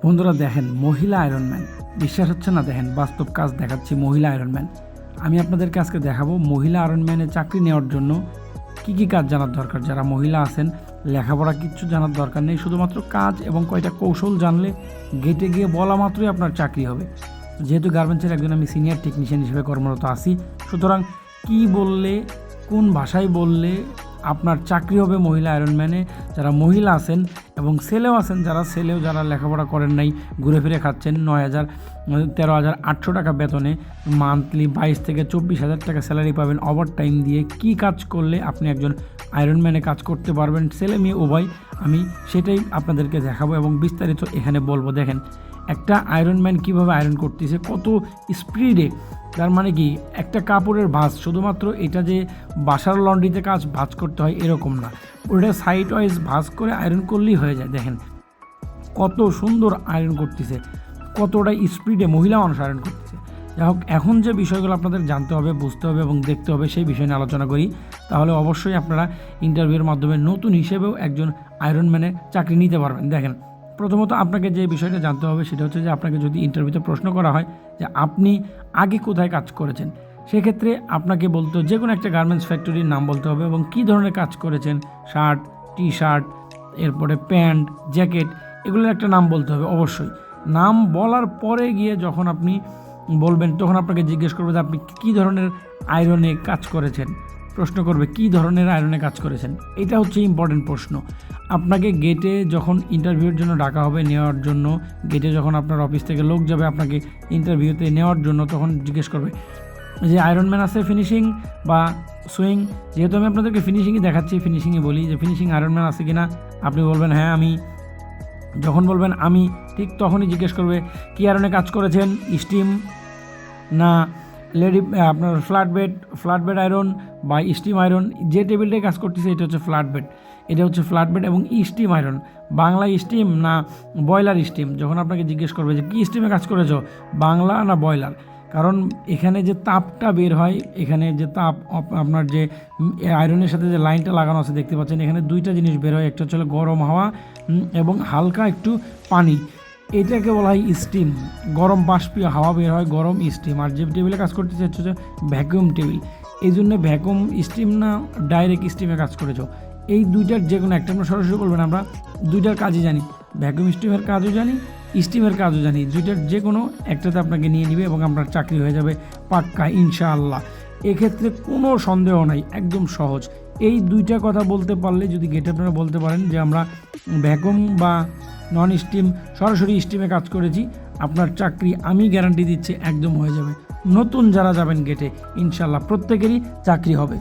বন্ধুরা দেখেন, মহিলা আয়রনম্যান। বিশ্বাস হচ্ছে না? দেখেন, বাস্তব কাজ দেখাচ্ছি। মহিলা আয়রনম্যান আমি আপনাদেরকে আজকে দেখাবো। মহিলা আয়রনম্যানে চাকরি নেওয়ার জন্য কি কি কাজ জানার দরকার। যারা মহিলা আছেন, লেখাপড়া কিচ্ছু জানার দরকার নেই, শুধুমাত্র কাজ এবং কয়টা কৌশল জানলে গেটে গিয়ে বলা মাত্রই আপনার চাকরি হবে। যেহেতু গার্মেন্টসের একজন আমি সিনিয়র টেকনিশিয়ান হিসেবে কর্মরত আছি, সুতরাং কি বললে, কোন ভাষায় বললে আপনার চাকরি হবে মহিলা আয়রনম্যানে। যারা মহিলা আছেন এবং ছেলেও আছেন, যারা লেখাপড়া করেন নাই, ঘুরে ফিরে খাচ্ছেন, 13,800 টাকা বেতনে মান্থলি 22 থেকে 24,000 টাকা স্যালারি পাবেন ওভার টাইম দিয়ে। কি কাজ করলে আপনি একজন আয়রনম্যানে কাজ করতে পারবেন, ছেলে মেয়ে উভয়, আমি সেটাই আপনাদেরকে দেখাবো এবং বিস্তারিত এখানে বলবো। দেখেন, একটা আয়রনম্যান কীভাবে আয়রন করতেছে, কত স্পিডে। তার মানে কি, একটা কাপড়ের ভাঁজ, শুধুমাত্র এটা যে বাসার লন্ড্রিতে ভাঁজ করতে হয় এরকম না, ওটা সাইড ওয়াইজ ভাঁজ করে আয়রন করলেই হয়ে যায়। দেখেন কত সুন্দর আয়রন করতেছে, কতটা স্পিডে মহিলা মানুষ আয়রন করতেছে। যাই হোক, এখন যে বিষয়গুলো আপনাদের জানতে হবে, বুঝতে হবে এবং দেখতে হবে, সেই বিষয় নিয়ে আলোচনা করি। তাহলে অবশ্যই আপনারা ইন্টারভিউর মাধ্যমে নতুন হিসেবেও একজন আয়রনম্যানে চাকরি নিতে পারবেন। দেখেন, প্রথমত আপনাকে যে বিষয়টা জানতে হবে সেটা হচ্ছে যে আপনাকে যদি ইন্টারভিউতে প্রশ্ন করা হয় যে আপনি আগে কোথায় কাজ করেছেন, সেক্ষেত্রে আপনাকে বলতে যে কোনো একটা গার্মেন্টস ফ্যাক্টরির নাম বলতে হবে এবং কী ধরনের কাজ করেছেন, শার্ট, টি শার্ট, এরপরে প্যান্ট, জ্যাকেট, এগুলোর একটা নাম বলতে হবে। অবশ্যই নাম বলার পরে গিয়ে যখন আপনি বলবেন, তখন আপনাকে জিজ্ঞেস করবে যে আপনি কী ধরনের আয়রনে কাজ করেছেন। প্রশ্ন করবে কী ধরনের আয়রনে কাজ করেছেন। এটা হচ্ছে ইম্পর্টেন্ট প্রশ্ন। আপনাকে গেটে যখন ইন্টারভিউর জন্য ডাকা হবে, নেওয়ার জন্য, গেটে যখন আপনার অফিস থেকে লোক যাবে আপনাকে ইন্টারভিউতে নেওয়ার জন্য, তখন জিজ্ঞেস করবে যে আয়রনম্যান আছে ফিনিশিং বা সুইং। যেহেতু আমি আপনাদেরকে ফিনিশিংই দেখাচ্ছি, ফিনিশিংই বলি যে ফিনিশিং আয়রনম্যান আছে কি না। আপনি বলবেন হ্যাঁ আমি। যখন বলবেন আমি, ঠিক তখনই জিজ্ঞেস করবে কী আয়রনে কাজ করেছেন, স্টিম না আপনার ফ্ল্যাট বেড আয়রন বা স্টিম আয়রন। যে টেবিলটায় কাজ করতেছে এটা হচ্ছে ফ্ল্যাট বেড এবং স্টিম আয়রন। বাংলা স্টিম না বয়লার স্টিম। যখন আপনাকে জিজ্ঞেস করবে যে কী স্টিমে কাজ করেছো, বাংলা না বয়লার, কারণ এখানে যে তাপটা বের হয়, এখানে যে তাপ, আপনার যে আয়রনের সাথে যে লাইনটা লাগানো আছে দেখতে পাচ্ছেন, এখানে দুইটা জিনিস বের হয়, একটা হচ্ছে গরম হাওয়া এবং হালকা একটু পানি। এটাকে বলা হয় স্টিম। গরম বাষ্পীয় হাওয়া বের হয়, গরম স্টিম। আর যে টেবিলে কাজ করতেছে হচ্ছে ভ্যাকুয়াম টেবিল। এই জন্য ভ্যাকুয়াম স্টিম না ডাইরেক্ট স্টিমে কাজ করেছো, এই দুইটার যে কোনো একটা। আমরা সরাসরি বলবেন আমরা দুইটার কাজই জানি, ভ্যাকুয়াম স্টিমের কাজও জানি, স্টিমের কাজও জানি। দুইটার যে কোনো একটাতে আপনাকে নিয়ে নিবে এবং আপনার চাকরি হয়ে যাবে পাক্কা, ইনশাআল্লাহ। এক্ষেত্রে কোনো সন্দেহ নাই, একদম সহজ। এই দুইটা কথা বলতে পারলে, যদি গেটে আপনারা বলতে পারেন যে আমরা ভ্যাকুয়াম বা নন স্টিম, সরাসরি স্টিমে কাজ করেছি, আপনার চাকরি আমি গ্যারান্টি দিচ্ছি একদম হয়ে যাবে। নতুন যারা যাবেন গেটে, ইনশাআল্লাহ প্রত্যেকেরই চাকরি হবে।